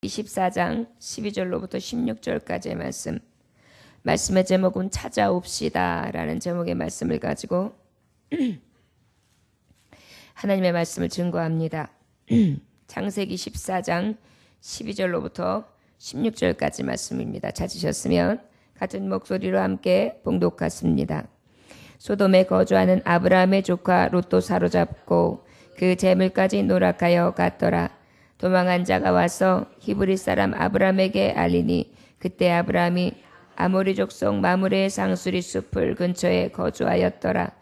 24장 12절로부터 16절까지의 말씀의 제목은 찾아옵시다 라는 제목의 말씀을 가지고 하나님의 말씀을 증거합니다. 창세기 14장 12절로부터 16절까지 말씀입니다. 찾으셨으면 같은 목소리로 함께 봉독하십니다. 소돔에 거주하는 아브라함의 조카 롯도 사로잡고 그 재물까지 노락하여 갔더라. 도망한 자가 와서 히브리 사람 아브라함에게 알리니 그때 아브라함이 아모리 족속 마므레의 상수리 숲을 근처에 거주하였더라.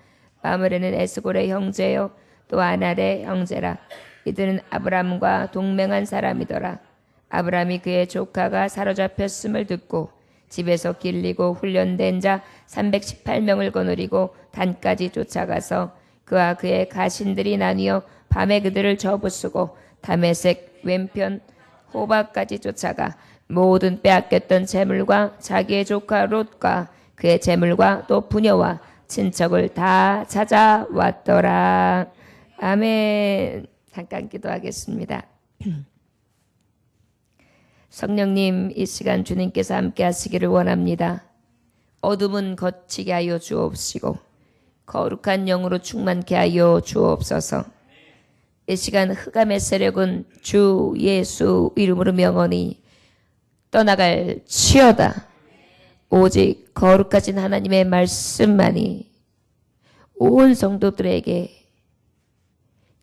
마므레는 에스골의 형제요 또 아날의 형제라. 이들은 아브라함과 동맹한 사람이더라. 아브라함이 그의 조카가 사로잡혔음을 듣고 집에서 길리고 훈련된 자 318명을 거느리고 단까지 쫓아가서 그와 그의 가신들이 나뉘어 밤에 그들을 저부수고 다메섹 왼편 호바까지 쫓아가 모든 빼앗겼던 재물과 자기의 조카 롯과 그의 재물과 또 부녀와 친척을 다 찾아왔더라. 아멘. 잠깐 기도하겠습니다. 성령님, 이 시간 주님께서 함께 하시기를 원합니다. 어둠은 거치게 하여 주옵시고 거룩한 영으로 충만케 하여 주옵소서. 이 시간 흑암의 세력은 주 예수 이름으로 명하니 떠나갈 치어다. 오직 거룩하신 하나님의 말씀만이 온 성도들에게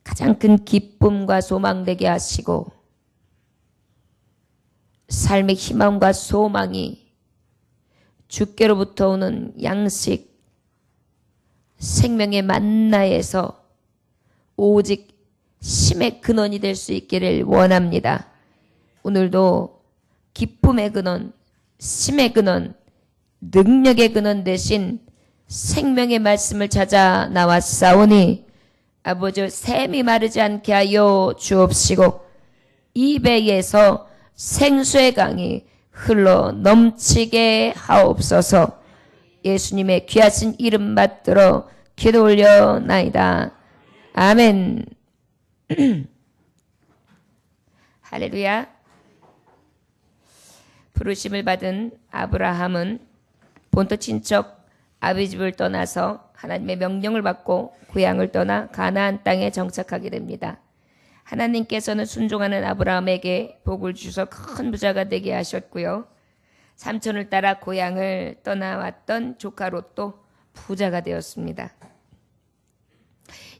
가장 큰 기쁨과 소망 되게 하시고 삶의 희망과 소망이 주께로부터 오는 양식 생명의 만나에서 오직 힘의 근원이 될 수 있기를 원합니다. 오늘도 기쁨의 근원, 힘의 근원, 능력의 근원 대신 생명의 말씀을 찾아 나왔사오니 아버지 샘이 마르지 않게 하여 주옵시고 이 배에서 생수의 강이 흘러 넘치게 하옵소서. 예수님의 귀하신 이름 받들어 기도 올려나이다. 아멘. 할렐루야. 부르심을 받은 아브라함은 본토 친척 아비 집을 떠나서 하나님의 명령을 받고 고향을 떠나 가나안 땅에 정착하게 됩니다. 하나님께서는 순종하는 아브라함에게 복을 주셔서 큰 부자가 되게 하셨고요. 삼촌을 따라 고향을 떠나왔던 조카 롯도 부자가 되었습니다.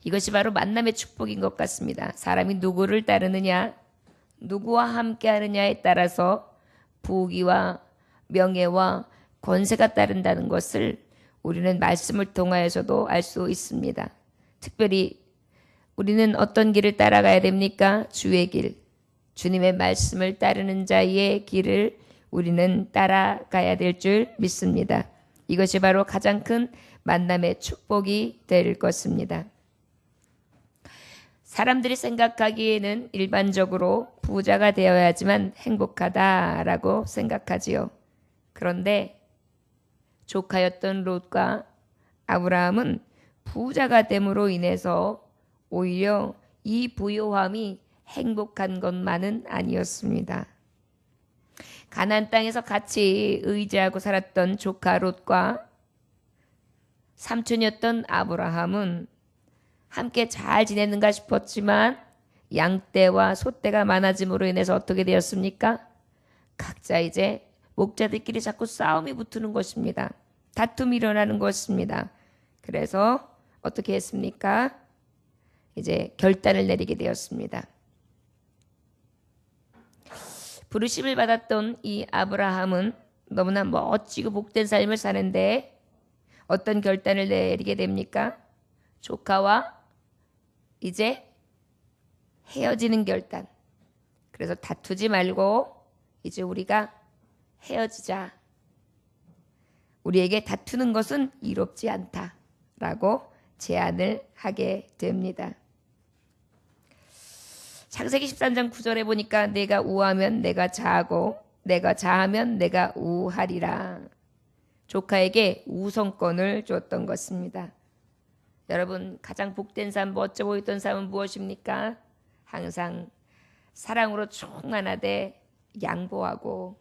이것이 바로 만남의 축복인 것 같습니다. 사람이 누구를 따르느냐, 누구와 함께 하느냐에 따라서 부귀와 명예와 권세가 따른다는 것을 우리는 말씀을 통하여서도 알 수 있습니다. 특별히 우리는 어떤 길을 따라가야 됩니까? 주의 길, 주님의 말씀을 따르는 자의 길을 우리는 따라가야 될 줄 믿습니다. 이것이 바로 가장 큰 만남의 축복이 될 것입니다. 사람들이 생각하기에는 일반적으로 부자가 되어야지만 행복하다라고 생각하지요. 그런데 조카였던 롯과 아브라함은 부자가 됨으로 인해서 오히려 이 부요함이 행복한 것만은 아니었습니다. 가나안 땅에서 같이 의지하고 살았던 조카 롯과 삼촌이었던 아브라함은 함께 잘 지내는가 싶었지만 양떼와 소떼가 많아짐으로 인해서 어떻게 되었습니까? 각자 이제 목자들끼리 자꾸 싸움이 붙는 것입니다. 다툼이 일어나는 것입니다. 그래서 어떻게 했습니까? 이제 결단을 내리게 되었습니다. 부르심을 받았던 이 아브라함은 너무나 멋지고 복된 삶을 사는데 어떤 결단을 내리게 됩니까? 조카와 이제 헤어지는 결단. 그래서 다투지 말고 이제 우리가 헤어지자. 우리에게 다투는 것은 이롭지 않다라고 제안을 하게 됩니다. 창세기 13장 9절에 보니까 내가 우하면 내가 자하고 내가 자하면 내가 우하리라. 조카에게 우선권을 줬던 것입니다. 여러분, 가장 복된 삶, 멋져 보였던 삶은 무엇입니까? 항상 사랑으로 충만하되 양보하고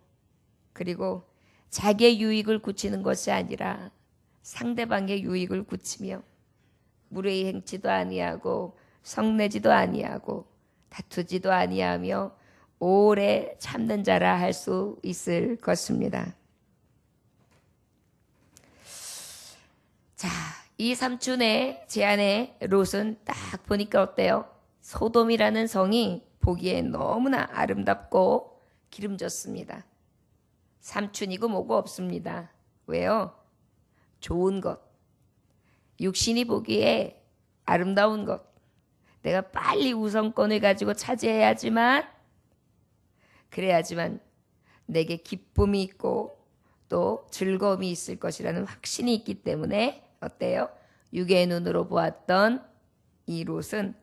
그리고 자기의 유익을 굳히는 것이 아니라 상대방의 유익을 굳히며 무례히 행치도 아니하고 성내지도 아니하고 다투지도 아니하며 오래 참는 자라 할 수 있을 것입니다. 자, 이 삼촌의 제안에 롯은 딱 보니까 어때요? 소돔이라는 성이 보기에 너무나 아름답고 기름졌습니다. 삼촌이고 뭐고 없습니다. 왜요? 좋은 것, 육신이 보기에 아름다운 것, 내가 빨리 우선권을 가지고 차지해야지만 그래야지만 내게 기쁨이 있고 또 즐거움이 있을 것이라는 확신이 있기 때문에 어때요? 육의 눈으로 보았던 이 롯은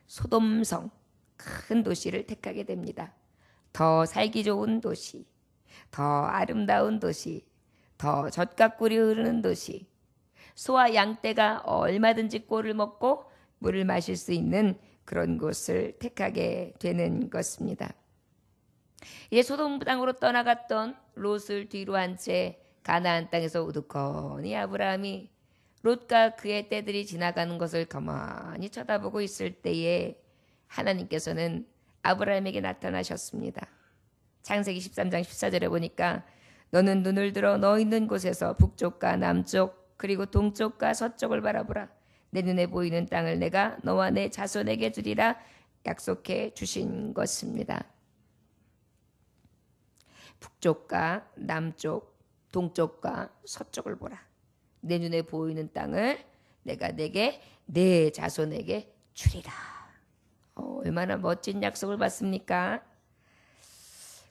소돔성 큰 도시를 택하게 됩니다. 더 살기 좋은 도시, 더 아름다운 도시, 더 젖과 꿀이 흐르는 도시, 소와 양떼가 얼마든지 꼴을 먹고 물을 마실 수 있는 그런 곳을 택하게 되는 것입니다. 이제 소돔 땅으로 떠나갔던 롯을 뒤로 한 채 가나안 땅에서 우두커니 아브라함이 롯과 그의 떼들이 지나가는 것을 가만히 쳐다보고 있을 때에 하나님께서는 아브라함에게 나타나셨습니다. 창세기 13장 14절에 보니까 너는 눈을 들어 너 있는 곳에서 북쪽과 남쪽 그리고 동쪽과 서쪽을 바라보라. 내 눈에 보이는 땅을 내가 너와 내 자손에게 주리라 약속해 주신 것입니다. 북쪽과 남쪽, 동쪽과 서쪽을 보라. 내 눈에 보이는 땅을 내가 내게 내 자손에게 주리라. 얼마나 멋진 약속을 받습니까?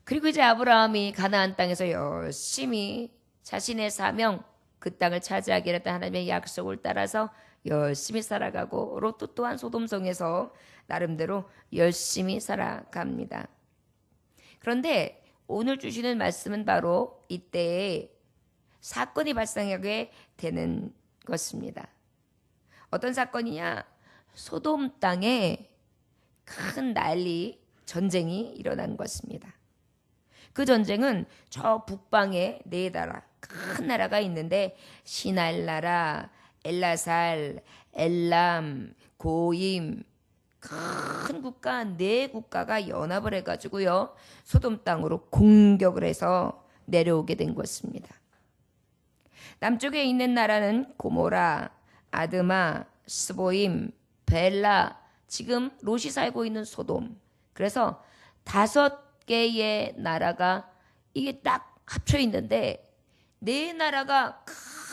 그리고 이제 아브라함이 가나안 땅에서 열심히 자신의 사명, 그 땅을 차지하기로 했던 하나님의 약속을 따라서 열심히 살아가고 롯도 또한 소돔성에서 나름대로 열심히 살아갑니다. 그런데 오늘 주시는 말씀은 바로 이때에 사건이 발생하게 되는 것입니다. 어떤 사건이냐? 소돔 땅에 큰 난리, 전쟁이 일어난 것입니다. 그 전쟁은 저 북방에 네 나라, 큰 나라가 있는데 시날 나라, 엘라살, 엘람, 고임, 큰 국가 네 국가가 연합을 해가지고요 소돔 땅으로 공격을 해서 내려오게 된 것입니다. 남쪽에 있는 나라는 고모라, 아드마, 스보임, 벨라, 지금 롯이 살고 있는 소돔. 그래서 5개의 나라가 이게 딱 합쳐 있는데 네 나라가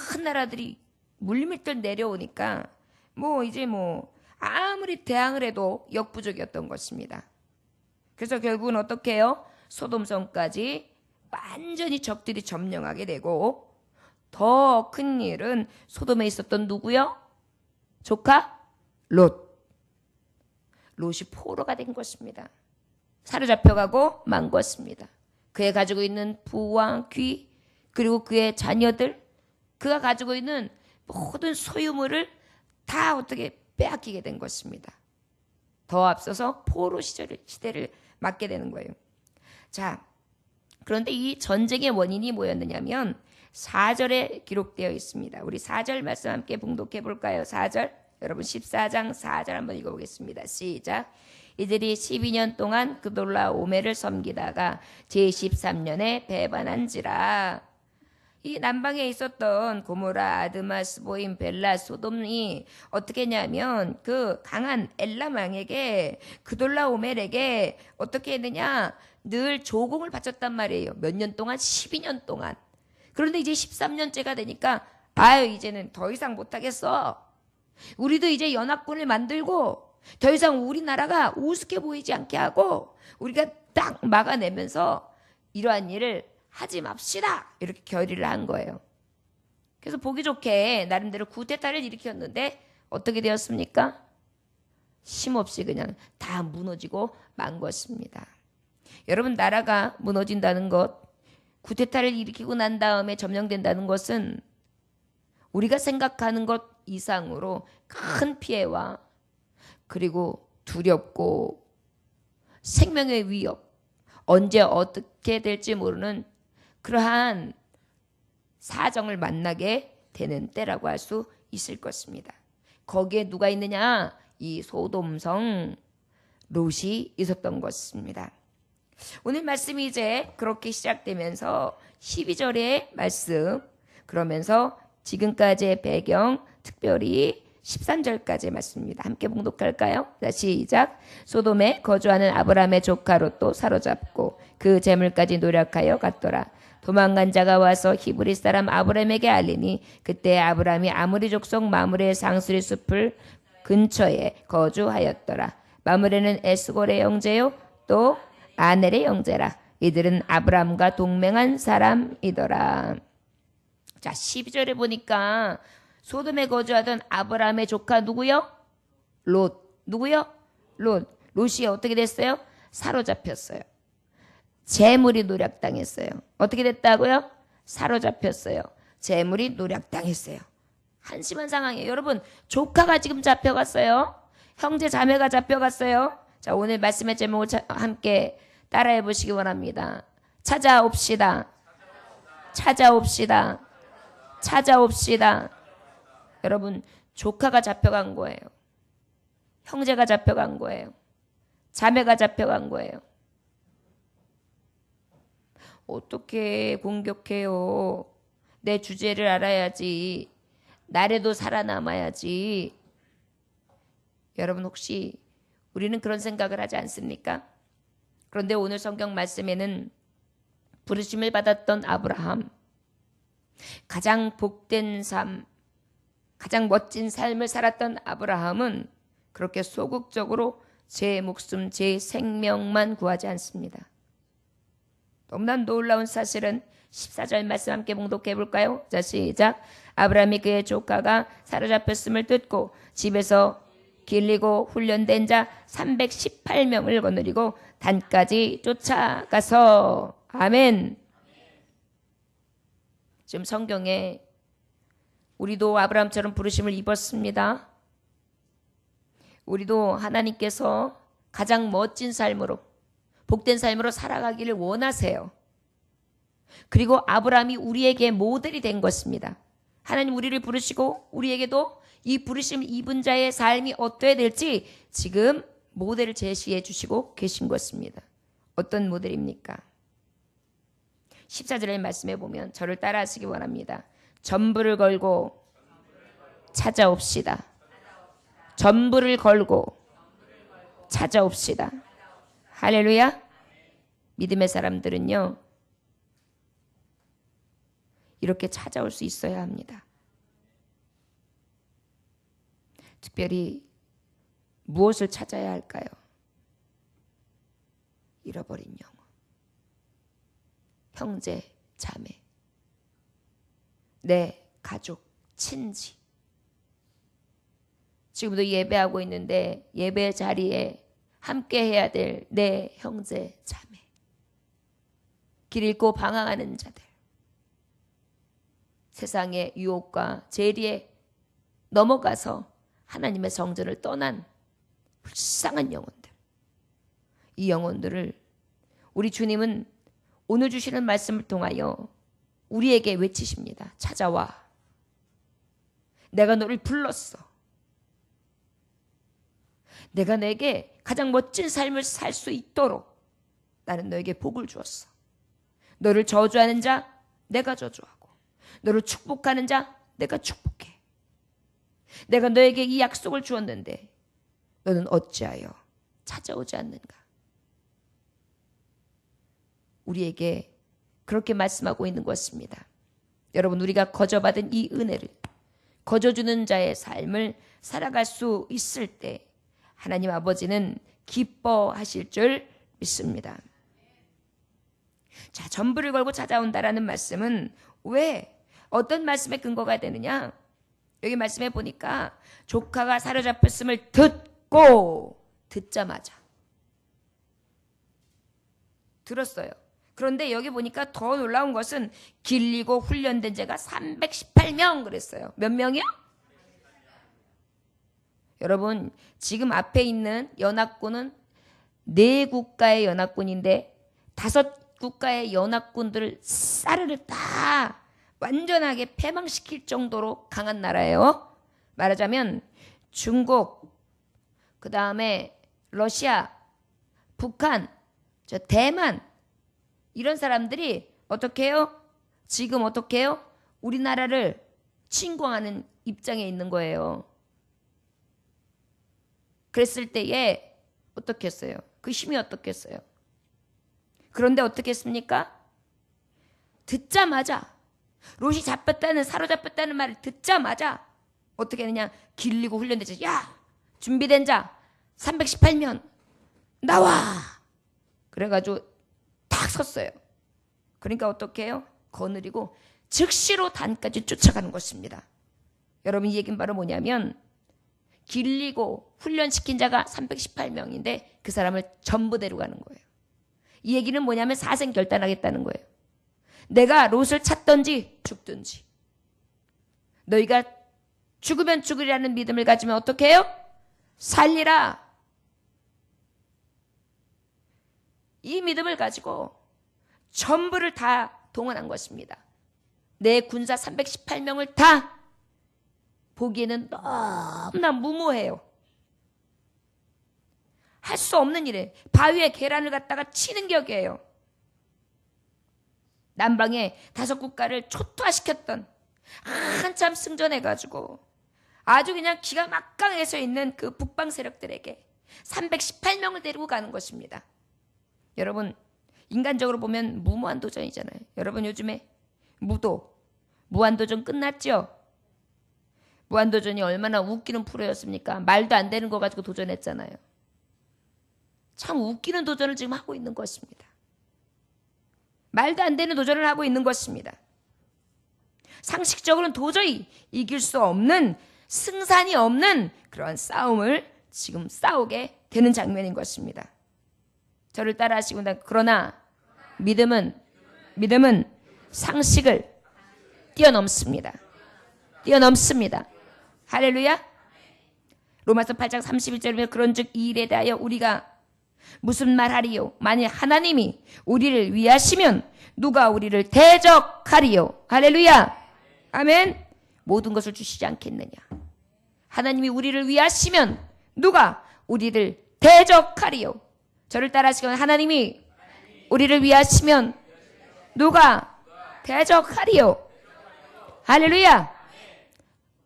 큰 나라들이 물밀듯 내려오니까 이제 아무리 대항을 해도 역부족이었던 것입니다. 그래서 결국은 어떻게 해요? 소돔성까지 완전히 적들이 점령하게 되고 더 큰 일은 소돔에 있었던 누구요? 조카? 롯. 롯이 포로가 된 것입니다. 사로잡혀가고 망구었습니다. 그의 가지고 있는 부와 귀 그리고 그의 자녀들 그가 가지고 있는 모든 소유물을 다 어떻게 빼앗기게 된 것입니다. 더 앞서서 포로 시대를 맞게 되는 거예요. 자, 그런데 이 전쟁의 원인이 뭐였느냐면 4절에 기록되어 있습니다. 우리 4절 말씀 함께 봉독해 볼까요? 4절. 여러분 14장 4절 한번 읽어보겠습니다. 시작. 이들이 12년 동안 그돌라오멜을 섬기다가 제13년에 배반한지라. 이 남방에 있었던 고모라, 아드마, 스보임, 벨라, 소돔이 어떻게 했냐면 그 강한 엘람 왕에게 그돌라오멜에게 어떻게 했느냐? 늘 조공을 바쳤단 말이에요. 몇 년 동안? 12년 동안. 그런데 이제 13년째가 되니까 이제는 더 이상 못하겠어. 우리도 이제 연합군을 만들고 더 이상 우리나라가 우습게 보이지 않게 하고 우리가 딱 막아내면서 이러한 일을 하지 맙시다. 이렇게 결의를 한 거예요. 그래서 보기 좋게 나름대로 쿠데타를 일으켰는데 어떻게 되었습니까? 쉼없이 그냥 다 무너지고 만 것입니다. 여러분 나라가 무너진다는 것, 쿠데타를 일으키고 난 다음에 점령된다는 것은 우리가 생각하는 것 이상으로 큰 피해와 그리고 두렵고 생명의 위협, 언제 어떻게 될지 모르는 그러한 사정을 만나게 되는 때라고 할 수 있을 것입니다. 거기에 누가 있느냐? 이 소돔성 롯이 있었던 것입니다. 오늘 말씀이 이제 그렇게 시작되면서 12절의 말씀, 그러면서 지금까지의 배경, 특별히 13절까지의 말씀입니다. 함께 봉독할까요? 자, 시작. 소돔에 거주하는 아브라함의 조카 롯도 사로잡고 그 재물까지 노력하여 갔더라. 도망간 자가 와서 히브리 사람 아브라함에게 알리니 그때 아브라함이 아모리 족속 마므레의 상수리 숲을 근처에 거주하였더라. 마므레는 에스골의 형제요 또 아넬의 형제라. 이들은 아브라함과 동맹한 사람이더라. 자, 12절에 보니까 소돔에 거주하던 아브라함의 조카 누구요? 롯. 누구요? 롯. 롯이 어떻게 됐어요? 사로잡혔어요. 재물이 노략당했어요. 어떻게 됐다고요? 사로잡혔어요. 재물이 노략당했어요. 한심한 상황이에요. 여러분, 조카가 지금 잡혀갔어요. 형제 자매가 잡혀갔어요. 자, 오늘 말씀의 제목을 함께 따라해 보시기 원합니다. 찾아옵시다. 찾아옵시다. 찾아옵시다. 여러분, 조카가 잡혀간 거예요. 형제가 잡혀간 거예요. 자매가 잡혀간 거예요. 어떻게 공격해요? 내 주제를 알아야지. 나래도 살아남아야지. 여러분, 혹시 우리는 그런 생각을 하지 않습니까? 그런데 오늘 성경 말씀에는 부르심을 받았던 아브라함, 가장 복된 삶, 가장 멋진 삶을 살았던 아브라함은 그렇게 소극적으로 제 목숨, 제 생명만 구하지 않습니다. 너무나 놀라운 사실은 14절 말씀 함께 봉독해 볼까요? 자, 시작. 아브라함이 그의 조카가 사로잡혔음을 듣고 집에서 길리고 훈련된 자 318명을 거느리고 단까지 쫓아가서 아멘. 지금 성경에 우리도 아브라함처럼 부르심을 입었습니다. 우리도 하나님께서 가장 멋진 삶으로, 복된 삶으로 살아가기를 원하세요. 그리고 아브라함이 우리에게 모델이 된 것입니다. 하나님 우리를 부르시고 우리에게도 이 부르심 입은 자의 삶이 어떠해야 될지 지금 모델을 제시해 주시고 계신 것입니다. 어떤 모델입니까? 14절의 말씀에 보면 저를 따라하시기 원합니다. 전부를 걸고 찾아옵시다. 전부를 걸고 찾아옵시다. 할렐루야. 믿음의 사람들은요, 이렇게 찾아올 수 있어야 합니다. 특별히 무엇을 찾아야 할까요? 잃어버린 영혼, 형제, 자매, 내 가족, 친지. 지금도 예배하고 있는데 예배 자리에 함께 해야 될 내 형제, 자매, 길 잃고 방황하는 자들, 세상의 유혹과 재리에 넘어가서 하나님의 성전을 떠난 불쌍한 영혼들, 이 영혼들을 우리 주님은 오늘 주시는 말씀을 통하여 우리에게 외치십니다. 찾아와. 내가 너를 불렀어. 내가 너에게 가장 멋진 삶을 살 수 있도록 나는 너에게 복을 주었어. 너를 저주하는 자 내가 저주하고, 너를 축복하는 자 내가 축복해. 내가 너에게 이 약속을 주었는데 너는 어찌하여 찾아오지 않는가? 우리에게 그렇게 말씀하고 있는 것입니다. 여러분, 우리가 거저받은 이 은혜를, 거저주는 자의 삶을 살아갈 수 있을 때 하나님 아버지는 기뻐하실 줄 믿습니다. 자, 전부를 걸고 찾아온다라는 말씀은 왜, 어떤 말씀에 근거가 되느냐? 여기 말씀해 보니까 조카가 사로잡혔음을 듣자마자 들었어요. 그런데 여기 보니까 더 놀라운 것은 길리고 훈련된 자가 318명 그랬어요. 몇 명이요? 여러분, 지금 앞에 있는 연합군은 네 국가의 연합군인데 5 국가의 연합군들을 싸르르 다 완전하게 패망시킬 정도로 강한 나라예요. 말하자면 중국, 그 다음에 러시아, 북한, 대만, 이런 사람들이 어떻게 해요? 지금 어떻게 해요? 우리나라를 침공하는 입장에 있는 거예요. 그랬을 때에 어떻게 했어요? 그 힘이 어떻겠어요? 그런데 어떻게 했습니까? 듣자마자, 롯이 사로잡혔다는 말을 듣자마자 어떻게 했느냐? 길리고 훈련되죠. 야, 준비된 자 318명 나와. 그래가지고 딱 섰어요. 그러니까 어떻게 해요? 거느리고 즉시로 단까지 쫓아가는 것입니다. 여러분, 이 얘기는 바로 뭐냐면 길리고 훈련시킨 자가 318명인데 그 사람을 전부 데려가는 거예요. 이 얘기는 뭐냐면 사생결단하겠다는 거예요. 내가 롯을 찾든지 죽든지, 너희가 죽으면 죽으리라는 믿음을 가지면 어떻게 해요? 살리라. 이 믿음을 가지고 전부를 다 동원한 것입니다. 내 군사 318명을 다. 보기에는 너무나 무모해요. 할 수 없는 일에 바위에 계란을 갖다가 치는 격이에요. 남방의 5 국가를 초토화시켰던, 한참 승전해가지고 아주 그냥 기가 막강해서 있는 그 북방 세력들에게 318명을 데리고 가는 것입니다. 여러분, 인간적으로 보면 무모한 도전이잖아요. 여러분, 요즘에 무한도전 끝났죠? 무한도전이 얼마나 웃기는 프로였습니까? 말도 안 되는 거 가지고 도전했잖아요. 참 웃기는 도전을 지금 하고 있는 것입니다. 말도 안 되는 도전을 하고 있는 것입니다. 상식적으로는 도저히 이길 수 없는, 승산이 없는 그런 싸움을 지금 싸우게 되는 장면인 것입니다. 저를 따라 하시고, 그러나 믿음은 상식을 뛰어넘습니다. 뛰어넘습니다. 할렐루야. 로마서 8장 31절에 보면 그런즉 이 일에 대하여 우리가 무슨 말하리요? 만일 하나님이 우리를 위하시면 누가 우리를 대적하리요? 할렐루야. 아멘. 모든 것을 주시지 않겠느냐. 하나님이 우리를 위하시면 누가 우리를 대적하리요? 저를 따라하시면 하나님이 우리를 위하시면 누가 대적하리요? 할렐루야.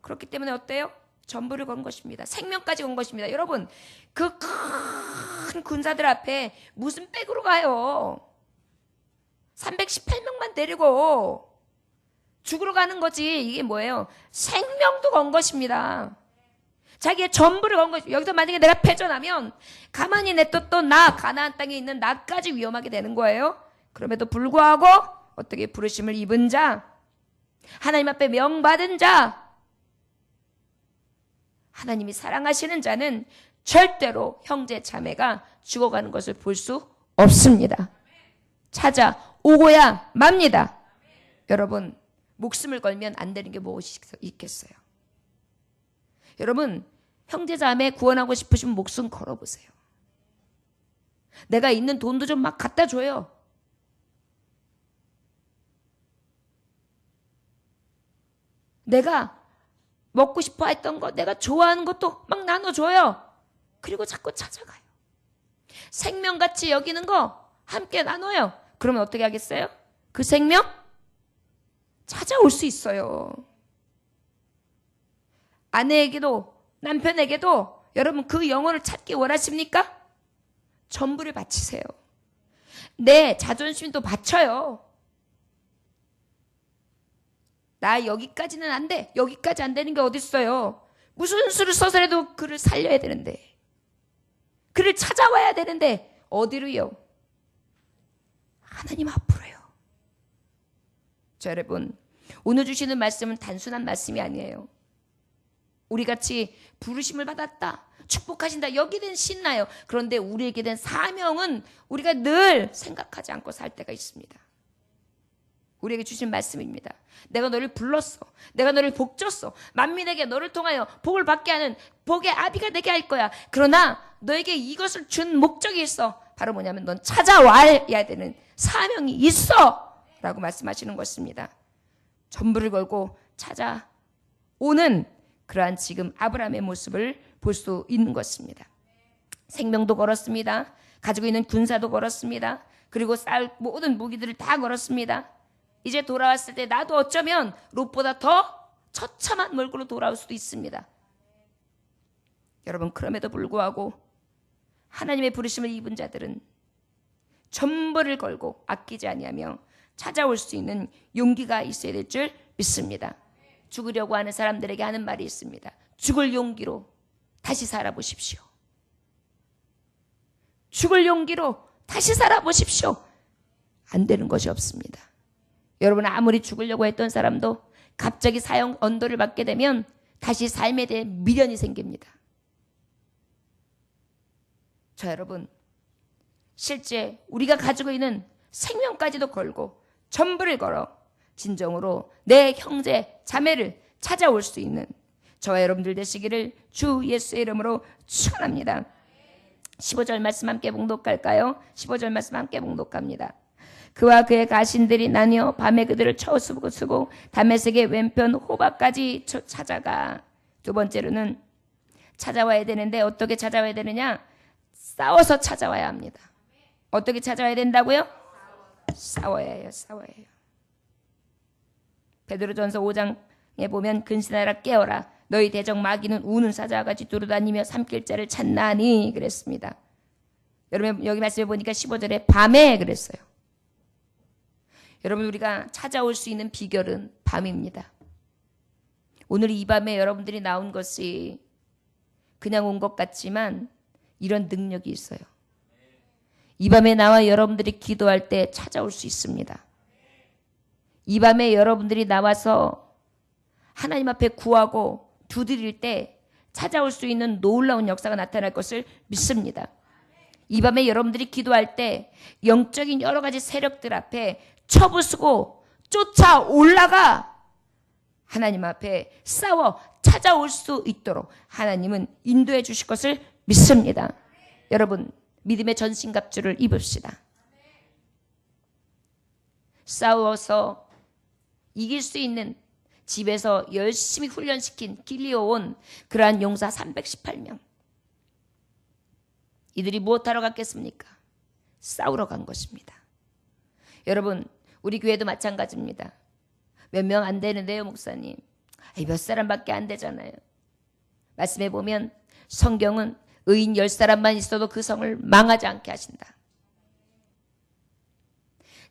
그렇기 때문에 어때요? 전부를 건 것입니다. 생명까지 건 것입니다. 여러분, 그 큰 군사들 앞에 무슨 백으로 가요? 318명만 데리고 죽으러 가는 거지. 이게 뭐예요? 생명도 건 것입니다. 자기의 전부를 건 것입니다. 여기서 만약에 내가 패전하면 가만히 냅뒀던 가나안 땅에 있는 나까지 위험하게 되는 거예요. 그럼에도 불구하고 어떻게 부르심을 입은 자, 하나님 앞에 명받은 자, 하나님이 사랑하시는 자는 절대로 형제 자매가 죽어가는 것을 볼 수 없습니다. 찾아오고야 맙니다. 여러분, 목숨을 걸면 안 되는 게 무엇이 있겠어요? 여러분, 형제 자매 구원하고 싶으시면 목숨 걸어보세요. 내가 있는 돈도 좀 막 갖다 줘요. 내가 먹고 싶어 했던 거, 내가 좋아하는 것도 막 나눠줘요. 그리고 자꾸 찾아가요. 생명같이 여기는 거 함께 나눠요. 그러면 어떻게 하겠어요? 그 생명 찾아올 수 있어요. 아내에게도 남편에게도 여러분 그 영혼을 찾기 원하십니까? 전부를 바치세요. 내 자존심도 바쳐요. 나 여기까지는 안 돼. 여기까지 안 되는 게 어딨어요. 무슨 수를 써서라도 그를 살려야 되는데, 그를 찾아와야 되는데 어디로요? 하나님 앞으로요. 자, 여러분, 오늘 주시는 말씀은 단순한 말씀이 아니에요. 우리같이 부르심을 받았다, 축복하신다, 여기는 신나요. 그런데 우리에게 된 사명은 우리가 늘 생각하지 않고 살 때가 있습니다. 우리에게 주신 말씀입니다. 내가 너를 불렀어. 내가 너를 복줬어. 만민에게 너를 통하여 복을 받게 하는 복의 아비가 되게 할 거야. 그러나 너에게 이것을 준 목적이 있어. 바로 뭐냐면 넌 찾아와야 되는 사명이 있어 라고 말씀하시는 것입니다. 전부를 걸고 찾아오는 그러한 지금 아브라함의 모습을 볼 수 있는 것입니다. 생명도 걸었습니다. 가지고 있는 군사도 걸었습니다. 그리고 쌓을 모든 무기들을 다 걸었습니다. 이제 돌아왔을 때 나도 어쩌면 롯보다 더 처참한 얼굴로 돌아올 수도 있습니다. 여러분, 그럼에도 불구하고 하나님의 부르심을 입은 자들은 전부를 걸고 아끼지 아니하며 찾아올 수 있는 용기가 있어야 될 줄 믿습니다. 죽으려고 하는 사람들에게 하는 말이 있습니다. 죽을 용기로 다시 살아보십시오. 죽을 용기로 다시 살아보십시오. 안 되는 것이 없습니다. 여러분, 아무리 죽으려고 했던 사람도 갑자기 사형 언도를 받게 되면 다시 삶에 대해 미련이 생깁니다. 저 여러분, 실제 우리가 가지고 있는 생명까지도 걸고 전부를 걸어 진정으로 내 형제 자매를 찾아올 수 있는 저와 여러분들 되시기를 주 예수의 이름으로 축원합니다. 15절 말씀 함께 봉독할까요? 15절 말씀 함께 봉독합니다. 그와 그의 가신들이 나뉘어 밤에 그들을 쳐쓰고 다메섹의 왼편 호바까지 찾아가. 두 번째로는 찾아와야 되는데 어떻게 찾아와야 되느냐? 싸워서 찾아와야 합니다. 어떻게 찾아와야 된다고요? 싸워야 해요. 싸워야 해요. 베드로전서 5장에 보면 근신하라 깨어라 너희 대적 마귀는 우는 사자같이 두루다니며 삼킬 자를 찾나니 그랬습니다. 여러분, 여기 말씀해 보니까 15절에 밤에 그랬어요. 여러분, 우리가 찾아올 수 있는 비결은 밤입니다. 오늘 이 밤에 여러분들이 나온 것이 그냥 온 것 같지만 이런 능력이 있어요. 이 밤에 나와 여러분들이 기도할 때 찾아올 수 있습니다. 이 밤에 여러분들이 나와서 하나님 앞에 구하고 두드릴 때 찾아올 수 있는 놀라운 역사가 나타날 것을 믿습니다. 이 밤에 여러분들이 기도할 때 영적인 여러 가지 세력들 앞에 쳐부수고 쫓아 올라가 하나님 앞에 싸워 찾아올 수 있도록 하나님은 인도해 주실 것을 믿습니다. 여러분, 믿음의 전신갑주를 입읍시다. 싸워서 이길 수 있는 집에서 열심히 훈련시킨 길리어온 그러한 용사 318명. 이들이 무엇하러 갔겠습니까? 싸우러 간 것입니다. 여러분, 우리 교회도 마찬가지입니다. 몇 명 안 되는데요, 목사님. 몇 사람밖에 안 되잖아요. 말씀해 보면 성경은 의인 10사람만 있어도 그 성을 망하지 않게 하신다.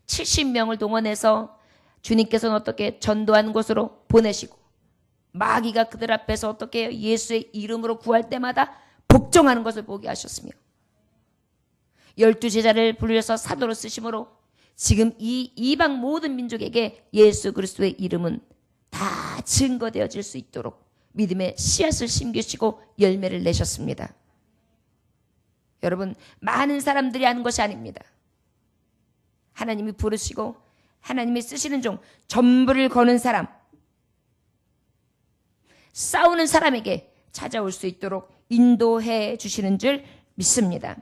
70명을 동원해서 주님께서는 어떻게 전도하는 곳으로 보내시고 마귀가 그들 앞에서 어떻게 예수의 이름으로 구할 때마다 복종하는 것을 보게 하셨으며 12제자를 불려서 사도로 쓰심으로 지금 이 이방 모든 민족에게 예수 그리스도의 이름은 다 증거되어질 수 있도록 믿음의 씨앗을 심기시고 열매를 내셨습니다. 여러분, 많은 사람들이 하는 것이 아닙니다. 하나님이 부르시고 하나님이 쓰시는 종, 전부를 거는 사람, 싸우는 사람에게 찾아올 수 있도록 인도해 주시는 줄 믿습니다.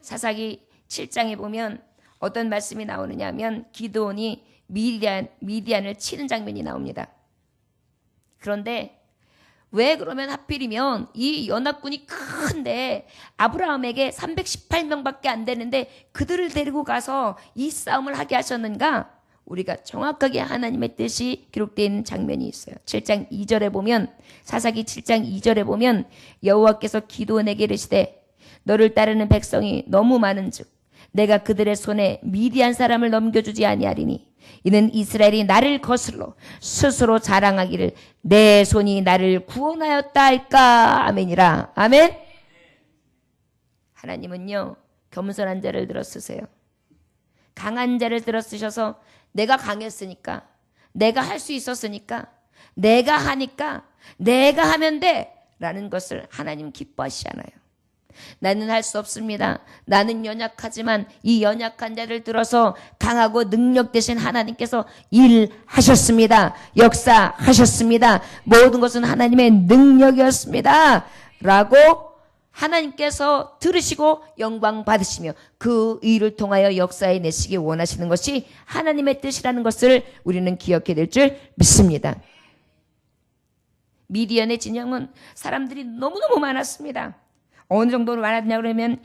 사사기 7장에 보면 어떤 말씀이 나오느냐 하면 기드온이 미디안을 치는 장면이 나옵니다. 그런데 왜 그러면 하필이면 이 연합군이 큰데 아브라함에게 318명밖에 안 되는데 그들을 데리고 가서 이 싸움을 하게 하셨는가? 우리가 정확하게 하나님의 뜻이 기록되어 있는 장면이 있어요. 7장 2절에 보면 사사기 7장 2절에 보면 여호와께서 기드온에게 이르시되 너를 따르는 백성이 너무 많은즉 내가 그들의 손에 미디안 사람을 넘겨주지 아니하리니 이는 이스라엘이 나를 거슬러 스스로 자랑하기를 내 손이 나를 구원하였다 할까. 아멘이라. 아멘. 하나님은요, 겸손한 자를 들어 쓰세요. 강한 자를 들어 쓰셔서 내가 강했으니까, 내가 할 수 있었으니까, 내가 하니까, 내가 하면 돼 라는 것을 하나님 기뻐하시잖아요. 나는 할 수 없습니다. 나는 연약하지만 이 연약한 자를 들어서 강하고 능력 되신 하나님께서 일하셨습니다. 역사하셨습니다. 모든 것은 하나님의 능력이었습니다. 라고 하나님께서 들으시고 영광 받으시며 그 일을 통하여 역사해 내시기 원하시는 것이 하나님의 뜻이라는 것을 우리는 기억해야 될 줄 믿습니다. 미디안의 진영은 사람들이 너무너무 많았습니다. 어느 정도로 많았냐 그러면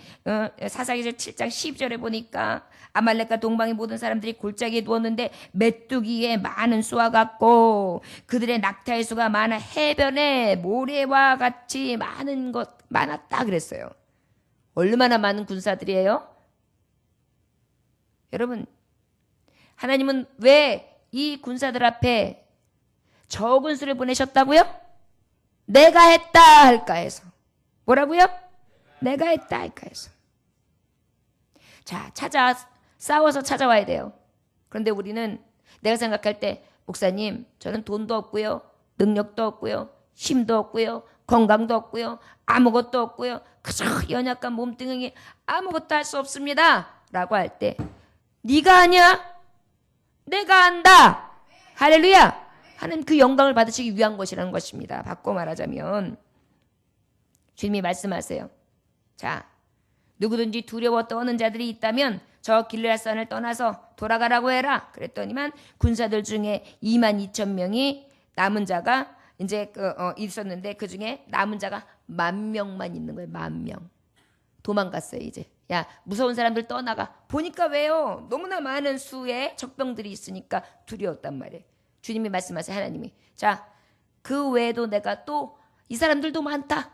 사사기전 7장 12절에 보니까 아말렉과 동방의 모든 사람들이 골짜기에 누웠는데 메뚜기에 많은 수와 같고 그들의 낙타의 수가 많아 해변에 모래와 같이 많았다 그랬어요. 얼마나 많은 군사들이에요? 여러분, 하나님은 왜 이 군사들 앞에 적은 수를 보내셨다고요? 내가 했다 할까 해서. 뭐라고요? 내가 했다 할까 해서. 자, 싸워서 찾아와야 돼요. 그런데 우리는 내가 생각할 때 목사님, 저는 돈도 없고요, 능력도 없고요, 힘도 없고요, 건강도 없고요, 아무것도 없고요, 그저 연약한 몸뚱이 아무것도 할 수 없습니다 라고 할 때 네가 하냐? 내가 한다. 할렐루야. 하나님 그 영광을 받으시기 위한 것이라는 것입니다. 바꿔 말하자면 주님이 말씀하세요. 자, 누구든지 두려워 떠는 자들이 있다면 저 길르앗산을 떠나서 돌아가라고 해라. 그랬더니만 군사들 중에 22,000명이 남은 자가 이제 있었는데 그 중에 남은 자가 10,000명만 있는 거예요. 10,000명. 도망갔어요 이제. 야, 무서운 사람들 떠나가. 보니까 왜요? 너무나 많은 수의 적병들이 있으니까 두려웠단 말이에요. 주님이 말씀하세요. 하나님이. 자, 그 외에도 내가 또 이 사람들도 많다.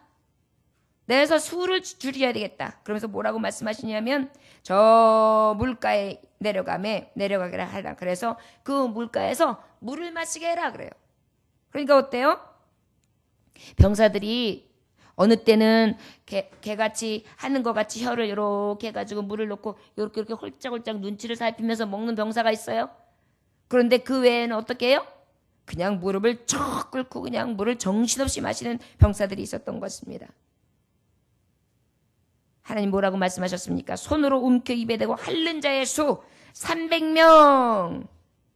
내서 수를 줄여야 되겠다. 그러면서 뭐라고 말씀하시냐면 저 물가에 내려가게라 하라. 그래서 그 물가에서 물을 마시게 해라 그래요. 그러니까 어때요? 병사들이 어느 때는 개같이 하는 것 같이 혀를 이렇게 해가지고 물을 넣고 이렇게 홀짝홀짝 눈치를 살피면서 먹는 병사가 있어요. 그런데 그 외에는 어떻게 해요? 그냥 무릎을 쭉 꿇고 그냥 물을 정신없이 마시는 병사들이 있었던 것입니다. 하나님 뭐라고 말씀하셨습니까? 손으로 움켜 입에 대고 핥는 자의 수 300명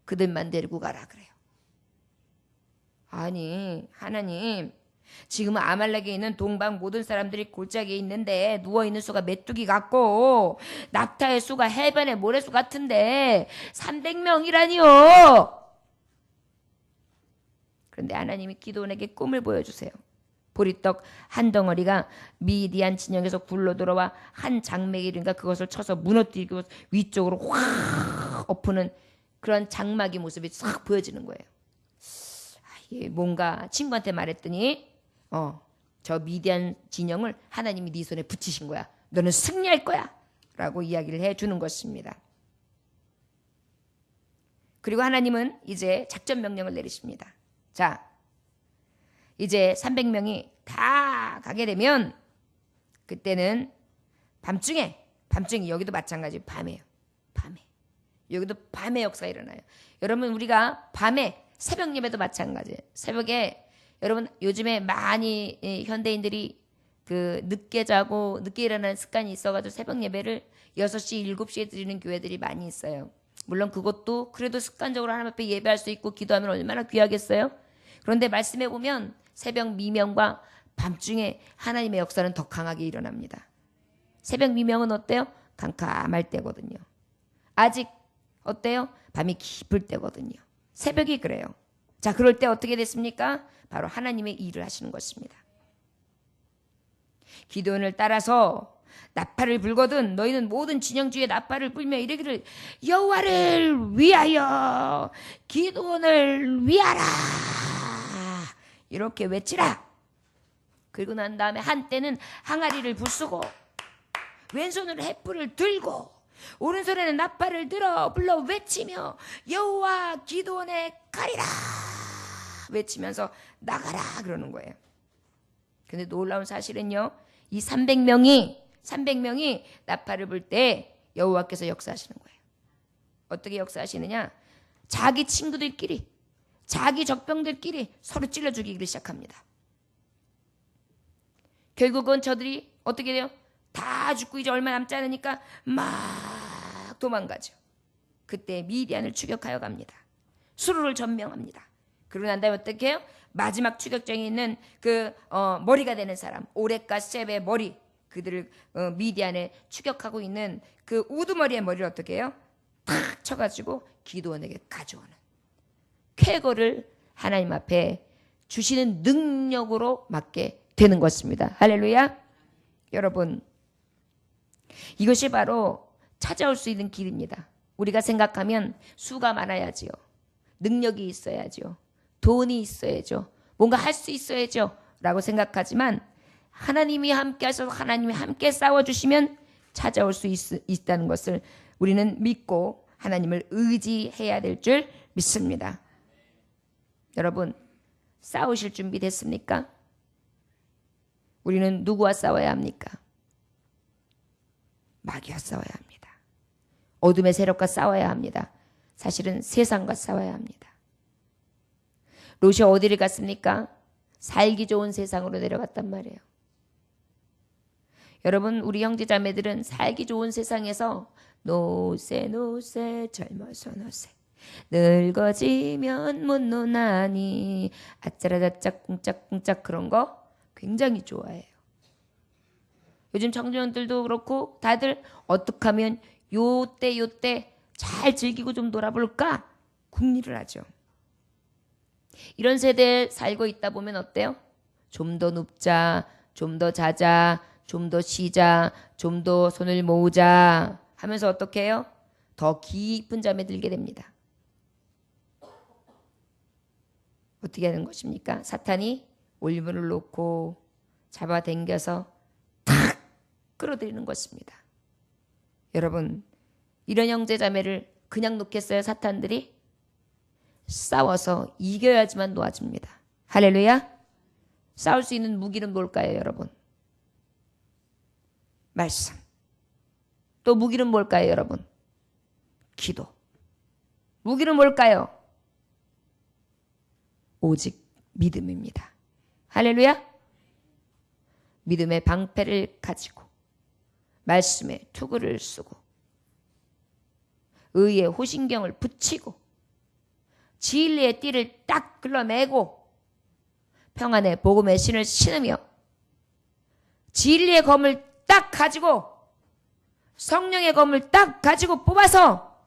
그들만 데리고 가라 그래요. 아니 하나님 지금 아말렉에 있는 동방 모든 사람들이 골짜기에 있는데 누워있는 수가 메뚜기 같고 낙타의 수가 해변의 모래수 같은데 300명이라니요. 그런데 하나님이 기드온에게 꿈을 보여주세요. 보리떡 한 덩어리가 미디안 진영에서 굴러 들어와 한 장막이니까 그것을 쳐서 무너뜨리고 위쪽으로 확 엎는 그런 장막의 모습이 싹 보여지는 거예요. 뭔가 친구한테 말했더니 저 미디안 진영을 하나님이 네 손에 붙이신 거야. 너는 승리할 거야 라고 이야기를 해주는 것입니다. 그리고 하나님은 이제 작전 명령을 내리십니다. 자, 이제 300명이 다 가게 되면 그때는 밤중에 여기도 마찬가지 밤에요. 밤에 여기도 밤에 역사가 일어나요. 여러분 우리가 밤에 새벽 예배도 마찬가지예요. 새벽에 여러분 요즘에 많이 현대인들이 그 늦게 자고 늦게 일어나는 습관이 있어가지고 새벽 예배를 6시 7시에 드리는 교회들이 많이 있어요. 물론 그것도 그래도 습관적으로 하나님 앞에 예배할 수 있고 기도하면 얼마나 귀하겠어요. 그런데 말씀해 보면 새벽 미명과 밤중에 하나님의 역사는 더 강하게 일어납니다. 새벽 미명은 어때요? 캄캄할 때거든요. 아직 어때요? 밤이 깊을 때거든요. 새벽이 그래요. 자, 그럴 때 어떻게 됐습니까? 바로 하나님의 일을 하시는 것입니다. 기드온을 따라서 나팔을 불거든 너희는 모든 진영주에 나팔을 불며 이르기를 여호와를 위하여 기드온을 위하라 이렇게 외치라. 그리고 난 다음에 한때는 항아리를 부수고 왼손으로 횃불을 들고 오른손에는 나팔을 들어 불러 외치며 여호와 기드온의 칼이라 외치면서 나가라 그러는 거예요. 근데 놀라운 사실은요, 이 300명이 나팔을 불 때 여호와께서 역사하시는 거예요. 어떻게 역사하시느냐? 자기 친구들끼리, 자기 적병들끼리 서로 찔러 죽이기 시작합니다. 결국은 저들이 어떻게 돼요? 다 죽고 이제 얼마 남지 않으니까 막 도망가죠. 그때 미디안을 추격하여 갑니다. 수르를 점령합니다. 그러고 난 다음에 어떻게 해요? 마지막 추격장에 있는 그 머리가 되는 사람, 오렉과 셉의 머리, 그들을 미디안에 추격하고 있는 그 우두머리의 머리를 어떻게 해요? 탁 쳐가지고 기드온에게 가져오는 쾌거를 하나님 앞에 주시는 능력으로 맡게 되는 것입니다. 할렐루야. 여러분, 이것이 바로 찾아올 수 있는 길입니다. 우리가 생각하면 수가 많아야지요, 능력이 있어야죠, 돈이 있어야죠, 뭔가 할 수 있어야죠 라고 생각하지만 하나님이 함께 하셔서 하나님이 함께 싸워주시면 찾아올 수 있다는 것을 우리는 믿고 하나님을 의지해야 될 줄 믿습니다. 여러분, 싸우실 준비 됐습니까? 우리는 누구와 싸워야 합니까? 마귀와 싸워야 합니다. 어둠의 세력과 싸워야 합니다. 사실은 세상과 싸워야 합니다. 롯이 어디를 갔습니까? 살기 좋은 세상으로 내려갔단 말이에요. 여러분, 우리 형제자매들은 살기 좋은 세상에서 노세 젊어서 노세 늙어지면 못 노나니 아짜라다짝 꿍짝꿍짝 그런 거 굉장히 좋아해요. 요즘 청소년들도 그렇고 다들 어떻게 하면 요때 잘 즐기고 좀 놀아볼까 궁리를 하죠. 이런 세대에 살고 있다 보면 어때요? 좀 더 눕자, 좀 더 자자, 좀 더 쉬자, 좀 더 손을 모으자 하면서 어떻게 해요? 더 깊은 잠에 들게 됩니다. 어떻게 하는 것입니까? 사탄이 올무를 놓고 잡아당겨서 탁 끌어들이는 것입니다. 여러분, 이런 형제자매를 그냥 놓겠어요? 사탄들이? 싸워서 이겨야지만 놓아집니다. 할렐루야. 싸울 수 있는 무기는 뭘까요, 여러분? 말씀. 또 무기는 뭘까요, 여러분? 기도. 무기는 뭘까요? 오직 믿음입니다. 할렐루야. 믿음의 방패를 가지고 말씀에 투구를 쓰고 의의 호신경을 붙이고 진리의 띠를 딱 끌어매고 평안의 복음의 신을 신으며 진리의 검을 딱 가지고 성령의 검을 딱 가지고 뽑아서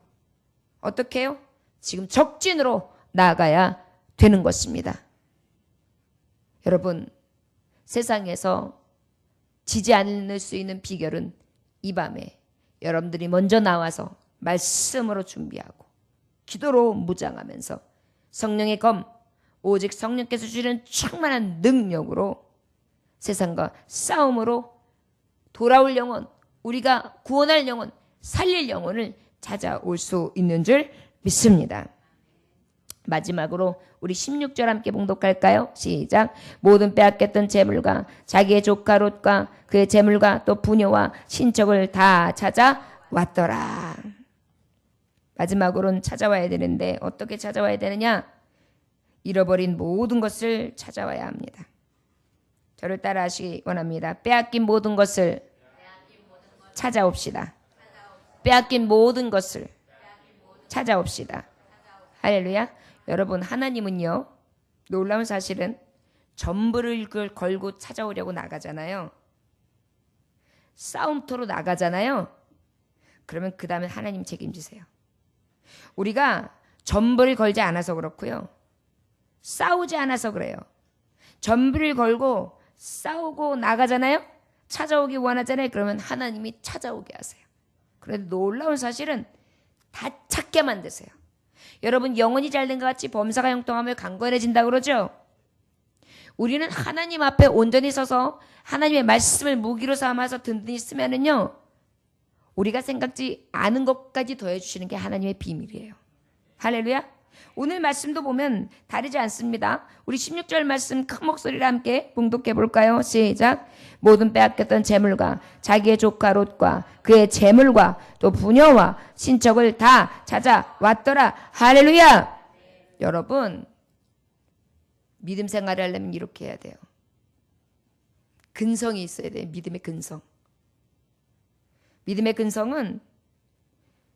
어떻게 해요? 지금 적진으로 나아가야 되는 것입니다. 여러분, 세상에서 지지 않을 수 있는 비결은 이 밤에 여러분들이 먼저 나와서 말씀으로 준비하고 기도로 무장하면서 성령의 검, 오직 성령께서 주시는 충만한 능력으로 세상과 싸움으로 돌아올 영혼, 우리가 구원할 영혼, 살릴 영혼을 찾아올 수 있는 줄 믿습니다. 마지막으로 우리 16절 함께 봉독할까요? 시작. 모든 빼앗겼던 재물과 자기의 조카 롯과 그의 재물과 또 부녀와 친척을 다 찾아왔더라. 마지막으로는 찾아와야 되는데 어떻게 찾아와야 되느냐? 잃어버린 모든 것을 찾아와야 합니다. 저를 따라하시기 원합니다. 빼앗긴 모든 것을 찾아옵시다. 빼앗긴 모든 것을 찾아옵시다. 할렐루야. 여러분, 하나님은요, 놀라운 사실은 전부를 걸고 찾아오려고 나가잖아요. 싸움터로 나가잖아요. 그러면 그 다음에 하나님 책임지세요. 우리가 전부를 걸지 않아서 그렇고요, 싸우지 않아서 그래요. 전부를 걸고 싸우고 나가잖아요. 찾아오기 원하잖아요. 그러면 하나님이 찾아오게 하세요. 그런데 놀라운 사실은 다 찾게 만드세요. 여러분, 영혼이 잘된 것 같이 범사가 형통하며 강건해진다 그러죠. 우리는 하나님 앞에 온전히 서서 하나님의 말씀을 무기로 삼아서 든든히 쓰면은요, 우리가 생각지 않은 것까지 더해주시는 게 하나님의 비밀이에요. 할렐루야. 오늘 말씀도 보면 다르지 않습니다. 우리 16절 말씀 큰 목소리로 함께 봉독해 볼까요? 시작. 모든 빼앗겼던 재물과 자기의 조카 롯과 그의 재물과 또 부녀와 친척을 다 찾아왔더라. 할렐루야. 여러분, 믿음 생활을 하려면 이렇게 해야 돼요. 근성이 있어야 돼요. 믿음의 근성. 믿음의 근성은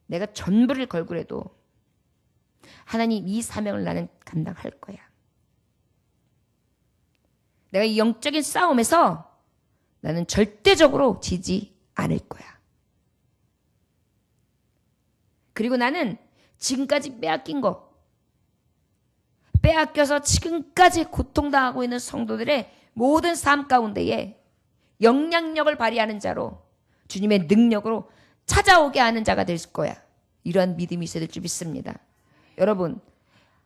내가 전부를 걸고라도 하나님 이 사명을 나는 감당할 거야. 내가 이 영적인 싸움에서 나는 절대적으로 지지 않을 거야. 그리고 나는 지금까지 빼앗긴 거, 빼앗겨서 지금까지 고통당하고 있는 성도들의 모든 삶 가운데에 영향력을 발휘하는 자로, 주님의 능력으로 찾아오게 하는 자가 될 거야. 이러한 믿음이 있어야 될 줄 믿습니다. 여러분,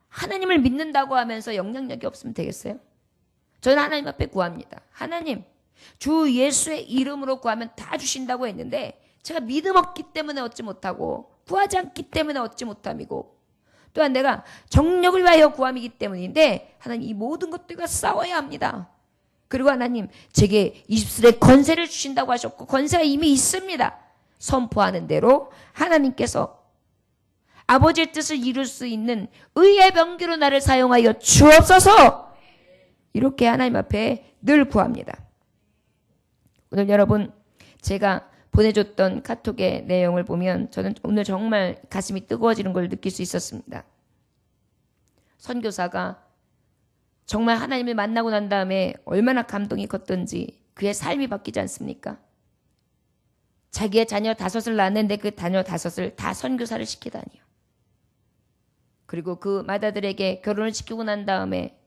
하나님을 믿는다고 하면서 영향력이 없으면 되겠어요? 저는 하나님 앞에 구합니다. 하나님, 주 예수의 이름으로 구하면 다 주신다고 했는데 제가 믿음 없기 때문에 얻지 못하고 구하지 않기 때문에 얻지 못함이고, 또한 내가 정력을 위하여 구함이기 때문인데 하나님, 이 모든 것들과 싸워야 합니다. 그리고 하나님, 제게 20술의 권세를 주신다고 하셨고 권세가 이미 있습니다. 선포하는 대로 하나님께서 아버지의 뜻을 이룰 수 있는 의의 병기로 나를 사용하여 주옵소서. 이렇게 하나님 앞에 늘 구합니다. 오늘 여러분, 제가 보내줬던 카톡의 내용을 보면 저는 오늘 정말 가슴이 뜨거워지는 걸 느낄 수 있었습니다. 선교사가 정말 하나님을 만나고 난 다음에 얼마나 감동이 컸던지 그의 삶이 바뀌지 않습니까? 자기의 자녀 5을 낳았는데 그 자녀 5을 다 선교사를 시키다니요. 그리고 그 맏아들에게 결혼을 시키고 난 다음에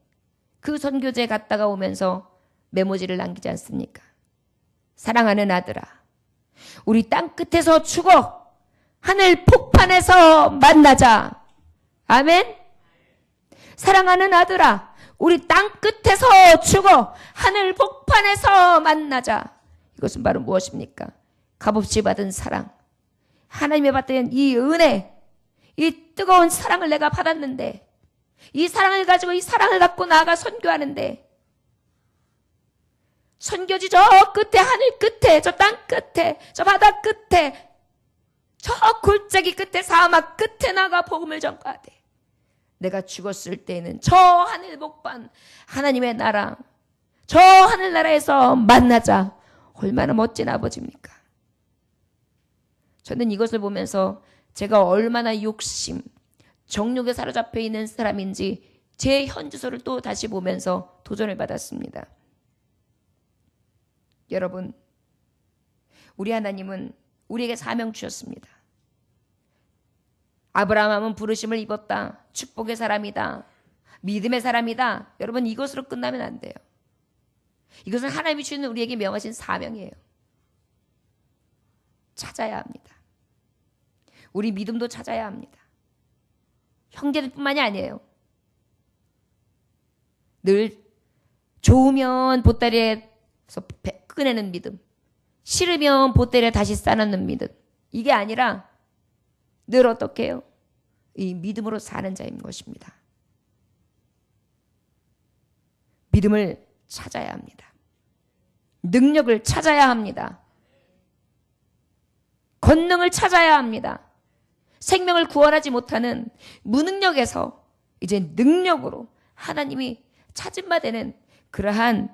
그 선교지에 갔다가 오면서 메모지를 남기지 않습니까? 사랑하는 아들아, 우리 땅 끝에서 죽어 하늘 폭판에서 만나자. 아멘. 사랑하는 아들아, 우리 땅 끝에서 죽어 하늘 폭판에서 만나자. 이것은 바로 무엇입니까? 값없이 받은 사랑, 하나님의 받은 이 은혜, 이 뜨거운 사랑을 내가 받았는데, 이 사랑을 가지고 이 사랑을 갖고 나아가 선교하는데, 선교지 저 끝에, 하늘 끝에, 저 땅 끝에, 저 바다 끝에, 저 골짜기 끝에, 사막 끝에 나가 복음을 전가하되, 내가 죽었을 때에는 저 하늘 복판, 하나님의 나라, 저 하늘나라에서 만나자. 얼마나 멋진 아버지입니까? 저는 이것을 보면서 제가 얼마나 욕심, 정욕에 사로잡혀 있는 사람인지 제 현주소를 또 다시 보면서 도전을 받았습니다. 여러분, 우리 하나님은 우리에게 사명 주셨습니다. 아브라함은 부르심을 입었다. 축복의 사람이다. 믿음의 사람이다. 여러분, 이것으로 끝나면 안 돼요. 이것은 하나님이 주시는 우리에게 명하신 사명이에요. 찾아야 합니다. 우리 믿음도 찾아야 합니다. 형제들뿐만이 아니에요. 늘 좋으면 보따리에서 꺼내는 믿음, 싫으면 보따리에 다시 싸놓는 믿음, 이게 아니라 늘 어떻게 해요? 이 믿음으로 사는 자인 것입니다. 믿음을 찾아야 합니다. 능력을 찾아야 합니다. 권능을 찾아야 합니다. 생명을 구원하지 못하는 무능력에서 이제 능력으로 하나님이 찾은 바 되는 그러한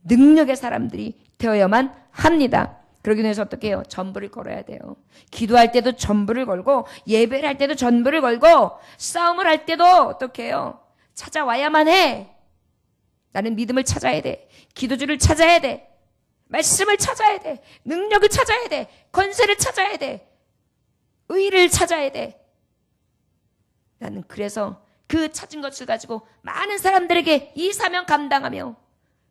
능력의 사람들이 되어야만 합니다. 그러기 위해서 어떻게 해요? 전부를 걸어야 돼요. 기도할 때도 전부를 걸고, 예배를 할 때도 전부를 걸고, 싸움을 할 때도 어떻게 해요? 찾아와야만 해. 나는 믿음을 찾아야 돼. 기도주를 찾아야 돼. 말씀을 찾아야 돼. 능력을 찾아야 돼. 권세를 찾아야 돼. 의를 찾아야 돼. 나는 그래서 그 찾은 것을 가지고 많은 사람들에게 이 사명 감당하며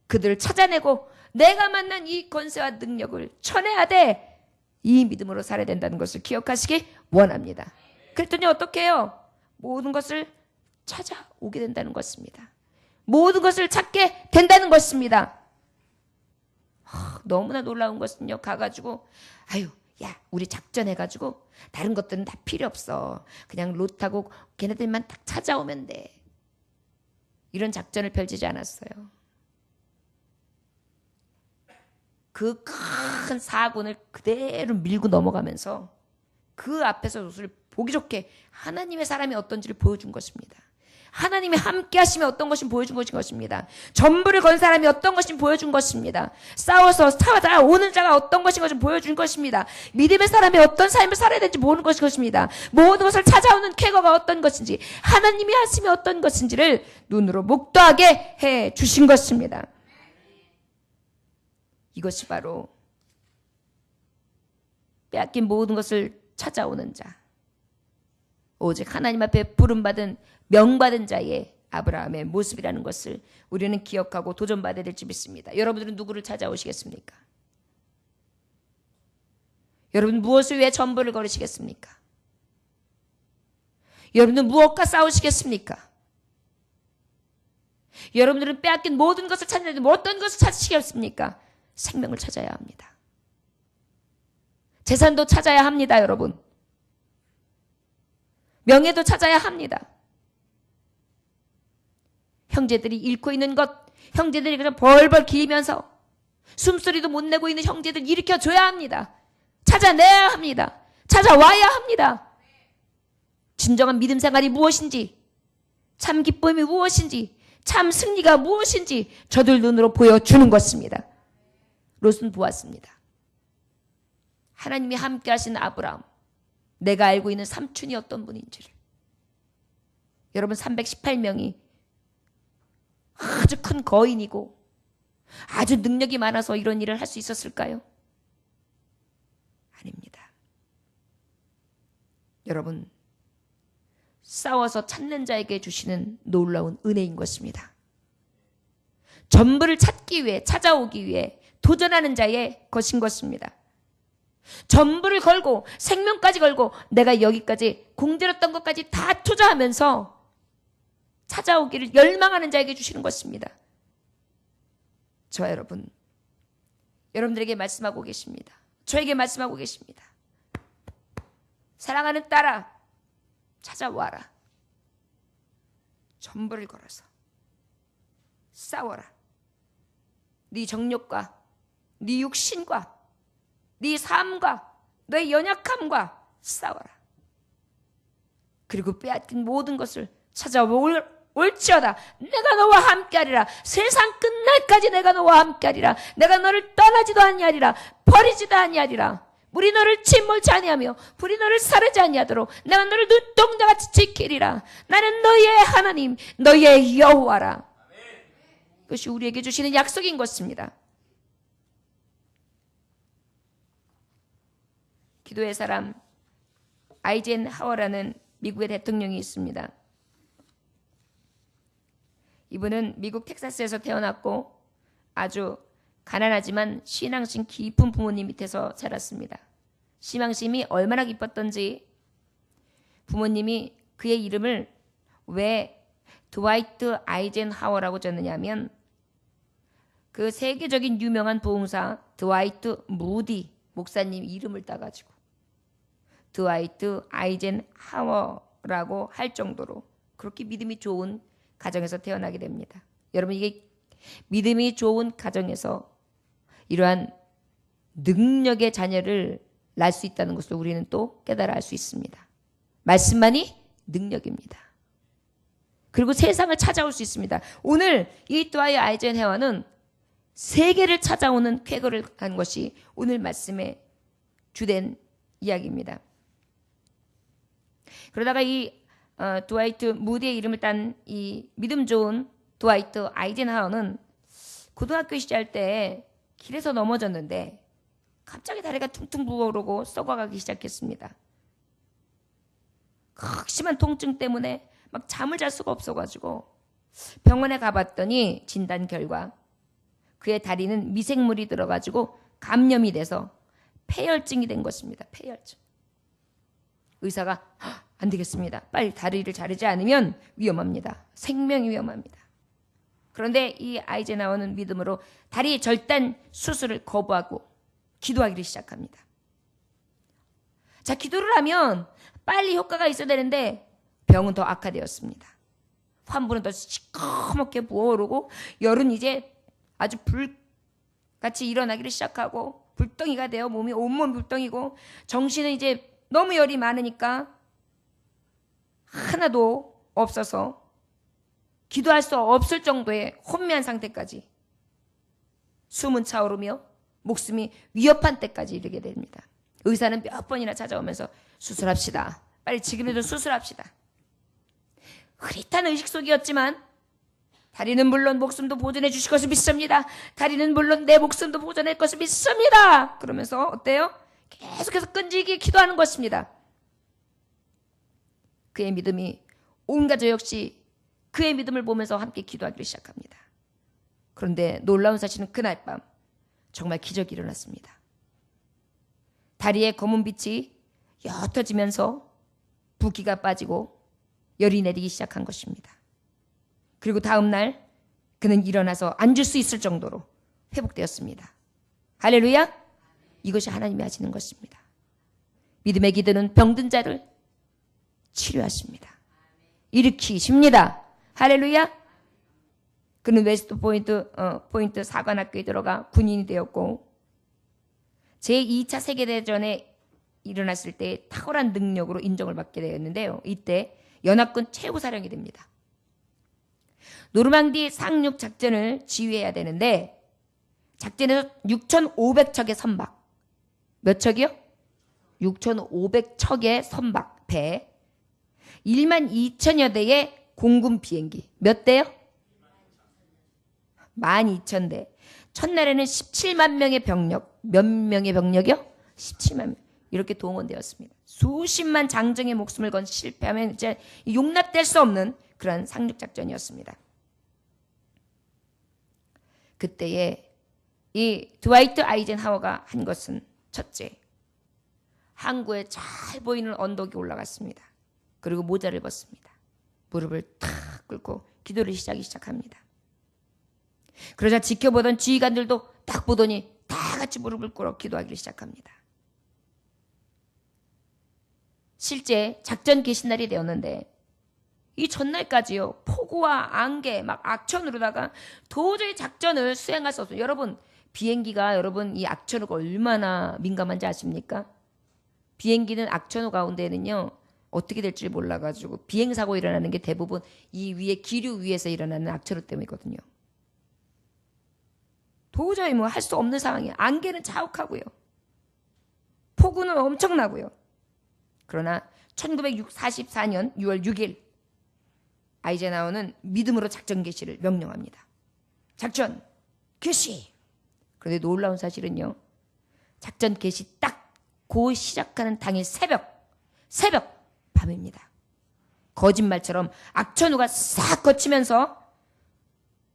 그들을 찾아내고 내가 만난 이 권세와 능력을 전해야 돼. 이 믿음으로 살아야 된다는 것을 기억하시기 원합니다. 그랬더니 어떻게 해요? 모든 것을 찾아오게 된다는 것입니다. 모든 것을 찾게 된다는 것입니다. 너무나 놀라운 것은요, 가가지고 아유, 야, 우리 작전해가지고 다른 것들은 다 필요 없어. 그냥 롯하고 걔네들만 딱 찾아오면 돼. 이런 작전을 펼치지 않았어요. 그 큰 사군을 그대로 밀고 넘어가면서 그 앞에서 롯을 보기 좋게 하나님의 사람이 어떤지를 보여준 것입니다. 하나님이 함께 하시면 어떤 것인지 보여준 것입니다. 전부를 건 사람이 어떤 것인지 보여준 것입니다. 싸워서 찾아오는 자가 어떤 것인지 보여준 것입니다. 믿음의 사람이 어떤 삶을 살아야 되는지 모르는 것입니다. 모든 것을 찾아오는 쾌거가 어떤 것인지, 하나님이 하심이 어떤 것인지를 눈으로 목도하게 해 주신 것입니다. 이것이 바로 빼앗긴 모든 것을 찾아오는 자, 오직 하나님 앞에 부름받은 명받은 자의 아브라함의 모습이라는 것을 우리는 기억하고 도전받아야 될지 믿습니다. 여러분들은 누구를 찾아오시겠습니까? 여러분 무엇을 위해 전부를 걸으시겠습니까? 여러분은 무엇과 싸우시겠습니까? 여러분들은 빼앗긴 모든 것을 찾는데 어떤 것을 찾으시겠습니까? 생명을 찾아야 합니다. 재산도 찾아야 합니다, 여러분. 명예도 찾아야 합니다. 형제들이 잃고 있는 것, 형제들이 그냥 벌벌 기면서 숨소리도 못 내고 있는 형제들 일으켜줘야 합니다. 찾아내야 합니다. 찾아와야 합니다. 진정한 믿음 생활이 무엇인지, 참 기쁨이 무엇인지, 참 승리가 무엇인지 저들 눈으로 보여주는 것입니다. 롯은 보았습니다. 하나님이 함께 하신 아브라함, 내가 알고 있는 삼촌이 어떤 분인지를. 여러분 318명이 아주 큰 거인이고 아주 능력이 많아서 이런 일을 할 수 있었을까요? 아닙니다. 여러분, 싸워서 찾는 자에게 주시는 놀라운 은혜인 것입니다. 전부를 찾기 위해, 찾아오기 위해 도전하는 자의 것인 것입니다. 전부를 걸고 생명까지 걸고 내가 여기까지 공들였던 것까지 다 투자하면서 찾아오기를 열망하는 자에게 주시는 것입니다. 저와 여러분들에게 말씀하고 계십니다. 저에게 말씀하고 계십니다. 사랑하는 딸아, 찾아와라. 전부를 걸어서 싸워라. 네 정욕과 네 육신과 네 삶과 너의 연약함과 싸워라. 그리고 빼앗긴 모든 것을 찾아올지어다. 내가 너와 함께하리라. 세상 끝날까지 내가 너와 함께하리라. 내가 너를 떠나지도 아니하리라. 버리지도 아니하리라. 물이 너를 침몰치 아니하며 불이 너를 사르지 아니하도록 내가 너를 눈동자같이 지키리라. 나는 너의 하나님, 너의 여호와라. 이것이 우리에게 주시는 약속인 것입니다. 기도의 사람 아이젠하워라는 미국의 대통령이 있습니다. 이분은 미국 텍사스에서 태어났고 아주 가난하지만 신앙심 깊은 부모님 밑에서 자랐습니다. 신앙심이 얼마나 깊었던지 부모님이 그의 이름을 왜 드와이트 아이젠하워라고 졌느냐면 그 세계적인 유명한 부흥사 드와이트 무디 목사님 이름을 따가지고 드와이트 아이젠하워라고 할 정도로 그렇게 믿음이 좋은 가정에서 태어나게 됩니다. 여러분, 이게 믿음이 좋은 가정에서 이러한 능력의 자녀를 낳을 수 있다는 것을 우리는 또 깨달아 알 수 있습니다. 말씀만이 능력입니다. 그리고 세상을 찾아올 수 있습니다. 오늘 이 드와이트 아이젠하워는 세계를 찾아오는 쾌거를 한 것이 오늘 말씀의 주된 이야기입니다. 그러다가 이 드와이트 무디의 이름을 딴 이 믿음 좋은 드와이트 아이젠하워는 고등학교 시절 때 길에서 넘어졌는데 갑자기 다리가 퉁퉁 부어오르고 썩어가기 시작했습니다. 극심한 통증 때문에 막 잠을 잘 수가 없어가지고 병원에 가봤더니 진단 결과 그의 다리는 미생물이 들어가지고 감염이 돼서 폐혈증이 된 것입니다. 폐혈증. 의사가 안 되겠습니다. 빨리 다리를 자르지 않으면 위험합니다. 생명이 위험합니다. 그런데 이 아이젠하워는 믿음으로 다리 절단 수술을 거부하고 기도하기를 시작합니다. 자, 기도를 하면 빨리 효과가 있어야 되는데 병은 더 악화되었습니다. 환부는 더 시커멓게 부어오르고 열은 이제 아주 불같이 일어나기를 시작하고 불덩이가 되어 몸이 온몸 불덩이고 정신은 이제 너무 열이 많으니까 하나도 없어서 기도할 수 없을 정도의 혼미한 상태까지 숨은 차오르며 목숨이 위협한 때까지 이르게 됩니다. 의사는 몇 번이나 찾아오면서 수술합시다. 빨리 지금이라도 수술합시다. 흐릿한 의식 속이었지만 다리는 물론 목숨도 보존해 주실 것을 믿습니다. 다리는 물론 내 목숨도 보존할 것을 믿습니다. 그러면서 어때요? 계속해서 끈질기게 기도하는 것입니다. 그의 믿음이 온 가족 역시 그의 믿음을 보면서 함께 기도하기를 시작합니다. 그런데 놀라운 사실은 그날 밤 정말 기적이 일어났습니다. 다리에 검은 빛이 옅어지면서 붓기가 빠지고 열이 내리기 시작한 것입니다. 그리고 다음 날 그는 일어나서 앉을 수 있을 정도로 회복되었습니다. 할렐루야! 이것이 하나님이 하시는 것입니다. 믿음의 기도는 병든 자를 치료하십니다. 일으키십니다. 할렐루야! 그는 웨스트 포인트 사관학교에 들어가 군인이 되었고 제2차 세계대전에 일어났을 때 탁월한 능력으로 인정을 받게 되었는데요. 이때 연합군 최고사령이 됩니다. 노르망디 상륙 작전을 지휘해야 되는데 작전에서 6,500척의 선박, 몇 척이요? 6,500척의 선박, 배, 12,000여 대의 공군 비행기, 몇 대요? 12,000대. 첫날에는 17만 명의 병력, 몇 명의 병력이요? 17만 명. 이렇게 동원되었습니다. 수십만 장정의 목숨을 건 실패하면 이제 용납될 수 없는 그런 상륙작전이었습니다. 그때에 이 드와이트 아이젠하워가 한 것은 첫째, 항구에 잘 보이는 언덕에 올라갔습니다. 그리고 모자를 벗습니다. 무릎을 탁 꿇고 기도를 시작합니다. 그러자 지켜보던 지휘관들도 딱 보더니 다 같이 무릎을 꿇어 기도하기를 시작합니다. 실제 작전 개시날이 되었는데 이 전날까지요, 폭우와 안개 막 악천후로다가 도저히 작전을 수행할 수 없어요. 여러분, 비행기가 여러분 이 악천후가 얼마나 민감한지 아십니까? 비행기는 악천후 가운데는요 어떻게 될지 몰라가지고 비행사고 일어나는 게 대부분 이 위에 기류 위에서 일어나는 악천후 때문이거든요. 도저히 뭐 할 수 없는 상황이에요. 안개는 자욱하고요. 폭우는 엄청나고요. 그러나 1944년 6월 6일 아이젠하워는 믿음으로 작전 개시를 명령합니다. 작전 개시! 그런데 놀라운 사실은요. 작전 개시 딱 고 시작하는 당일 새벽 밤입니다. 거짓말처럼 악천후가 싹 거치면서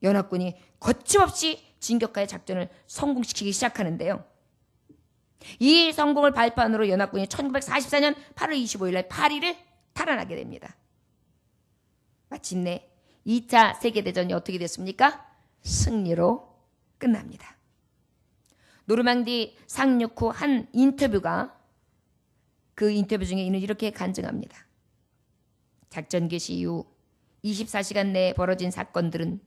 연합군이 거침없이 진격하여 작전을 성공시키기 시작하는데요. 이 성공을 발판으로 연합군이 1944년 8월 25일 날 파리를 탈환하게 됩니다. 마침내 2차 세계대전이 어떻게 됐습니까? 승리로 끝납니다. 노르망디 상륙 후 한 인터뷰가 그 인터뷰 중에 이는 이렇게 간증합니다. 작전 개시 이후 24시간 내에 벌어진 사건들은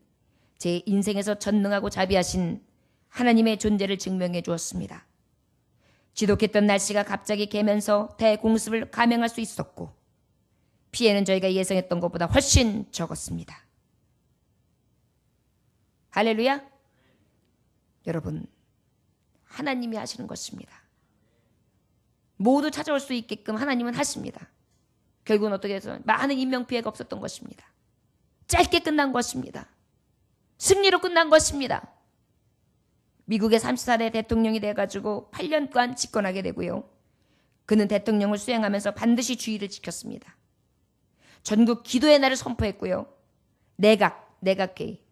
제 인생에서 전능하고 자비하신 하나님의 존재를 증명해 주었습니다. 지독했던 날씨가 갑자기 개면서 대공습을 감행할 수 있었고 피해는 저희가 예상했던 것보다 훨씬 적었습니다. 할렐루야! 여러분, 하나님이 하시는 것입니다. 모두 찾아올 수 있게끔 하나님은 하십니다. 결국은 어떻게 해서 많은 인명피해가 없었던 것입니다. 짧게 끝난 것입니다. 승리로 끝난 것입니다. 미국의 34대 대통령이 돼가지고 8년간 집권하게 되고요. 그는 대통령을 수행하면서 반드시 주의를 지켰습니다. 전국 기도의 날을 선포했고요. 내각회의.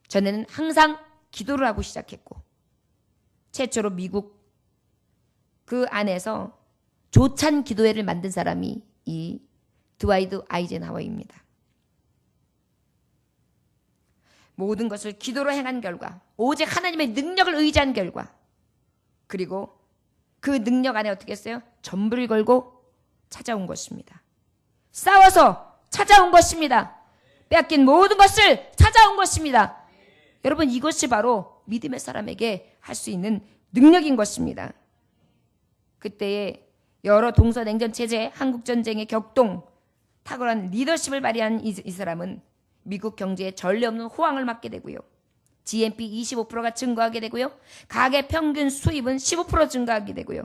전에는 항상 기도를 하고 시작했고 최초로 미국 그 안에서 조찬 기도회를 만든 사람이 이 드와이트 아이젠하워입니다. 모든 것을 기도로 행한 결과 오직 하나님의 능력을 의지한 결과 그리고 그 능력 안에 어떻게 했어요? 전부를 걸고 찾아온 것입니다. 싸워서 찾아온 것입니다. 빼앗긴 모든 것을 찾아온 것입니다. 여러분, 이것이 바로 믿음의 사람에게 할 수 있는 능력인 것입니다. 그때에 여러 동서냉전 체제, 한국전쟁의 격동, 탁월한 리더십을 발휘한 이 사람은 미국 경제에 전례 없는 호황을 맞게 되고요. GNP 25%가 증가하게 되고요. 가계 평균 수입은 15% 증가하게 되고요.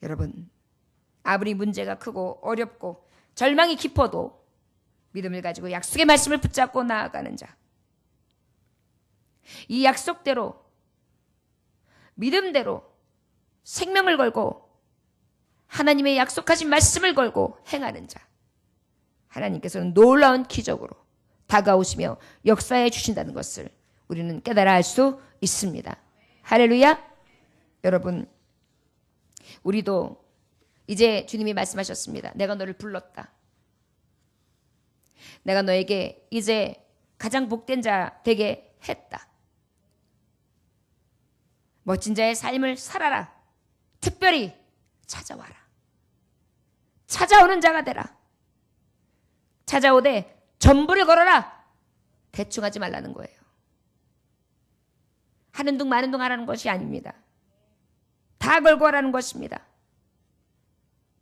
여러분, 아무리 문제가 크고 어렵고 절망이 깊어도 믿음을 가지고 약속의 말씀을 붙잡고 나아가는 자. 이 약속대로 믿음대로 생명을 걸고 하나님의 약속하신 말씀을 걸고 행하는 자. 하나님께서는 놀라운 기적으로 다가오시며 역사해 주신다는 것을 우리는 깨달아 알 수 있습니다. 할렐루야. 여러분, 우리도 이제 주님이 말씀하셨습니다. 내가 너를 불렀다. 내가 너에게 이제 가장 복된 자 되게 했다. 멋진 자의 삶을 살아라. 특별히 찾아와라. 찾아오는 자가 되라. 찾아오되 전부를 걸어라. 대충 하지 말라는 거예요. 하는 둥 마는 둥 하라는 것이 아닙니다. 다 걸고 하라는 것입니다.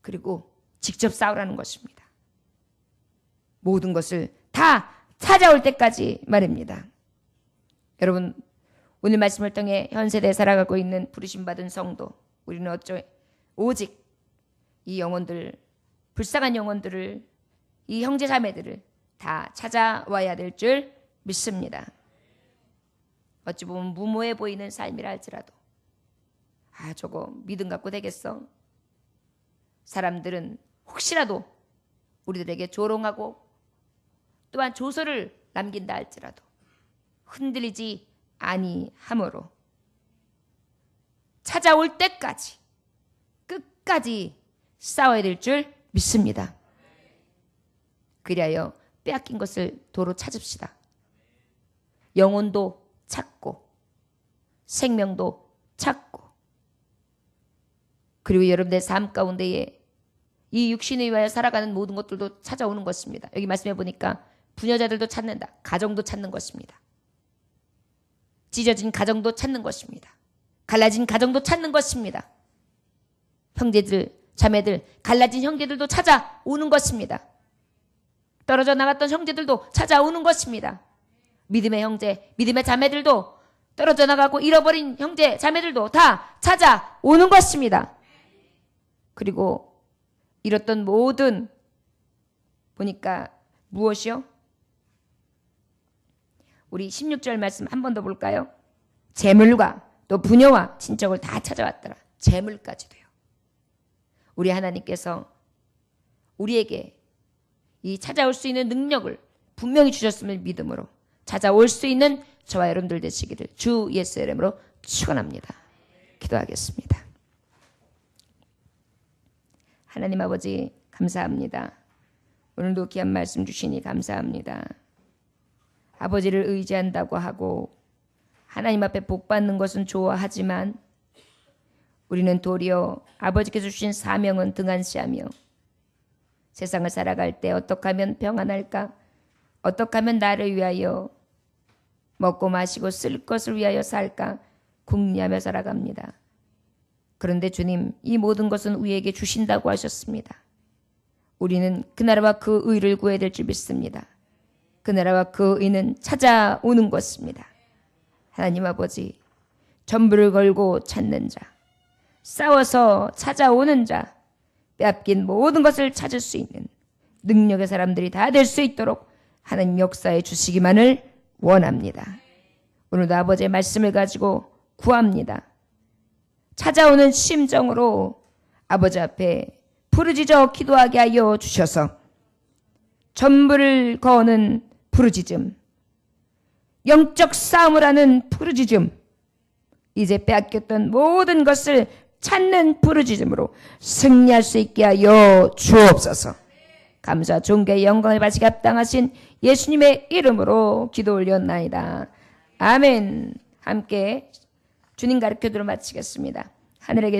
그리고 직접 싸우라는 것입니다. 모든 것을 다 찾아올 때까지 말입니다. 여러분, 오늘 말씀을 통해 현 세대에 살아가고 있는 부르심받은 성도, 우리는 오직 이 영혼들, 불쌍한 영혼들을, 이 형제 자매들을 다 찾아와야 될 줄 믿습니다. 어찌 보면 무모해 보이는 삶이라 할지라도 저거 믿음 갖고 되겠어? 사람들은 혹시라도 우리들에게 조롱하고 또한 조소를 남긴다 할지라도 흔들리지 아니하므로 찾아올 때까지 끝까지 싸워야 될 줄 믿습니다. 그리하여 빼앗긴 것을 도로 찾읍시다. 영혼도 찾고 생명도 찾고, 그리고 여러분들의 삶 가운데에 이 육신을 위하여 살아가는 모든 것들도 찾아오는 것입니다. 여기 말씀해 보니까 부녀자들도 찾는다. 가정도 찾는 것입니다. 찢어진 가정도 찾는 것입니다. 갈라진 가정도 찾는 것입니다. 형제들, 자매들, 갈라진 형제들도 찾아오는 것입니다. 떨어져 나갔던 형제들도 찾아오는 것입니다. 믿음의 형제, 믿음의 자매들도 떨어져 나가고 잃어버린 형제, 자매들도 다 찾아오는 것입니다. 그리고 잃었던 모든, 보니까 무엇이요? 우리 16절 말씀 한 번 더 볼까요? 재물과 또 부녀와 친척을 다 찾아왔더라. 재물까지도요. 우리 하나님께서 우리에게 이 찾아올 수 있는 능력을 분명히 주셨음을 믿음으로 찾아올 수 있는 저와 여러분들 되시기를 주 예수의 이름으로 축원합니다. 기도하겠습니다. 하나님 아버지 감사합니다. 오늘도 귀한 말씀 주시니 감사합니다. 아버지를 의지한다고 하고 하나님 앞에 복 받는 것은 좋아하지만 우리는 도리어 아버지께서 주신 사명은 등한시하며 세상을 살아갈 때 어떻게 하면 평안할까? 어떻게 하면 나를 위하여 먹고 마시고 쓸 것을 위하여 살까? 궁리하며 살아갑니다. 그런데 주님, 이 모든 것은 우리에게 주신다고 하셨습니다. 우리는 그 나라와 그 의를 구해야 될 줄 믿습니다. 그 나라와 그 의는 찾아오는 것입니다. 하나님 아버지, 전부를 걸고 찾는 자, 싸워서 찾아오는 자, 빼앗긴 모든 것을 찾을 수 있는 능력의 사람들이 다 될 수 있도록 하나님 역사해 주시기만을 원합니다. 오늘도 아버지의 말씀을 가지고 구합니다. 찾아오는 심정으로 아버지 앞에 부르짖어 기도하게 하여 주셔서 전부를 거는 부르짖음, 영적 싸움을 하는 부르짖음, 이제 빼앗겼던 모든 것을 찾는 부르짖음으로 승리할 수 있게 하여 주옵소서. 감사 존귀 영광을 바치게 합당하신 예수님의 이름으로 기도 올렸나이다. 아멘. 함께 주님 가르쳐드려 마치겠습니다. 하늘에 계신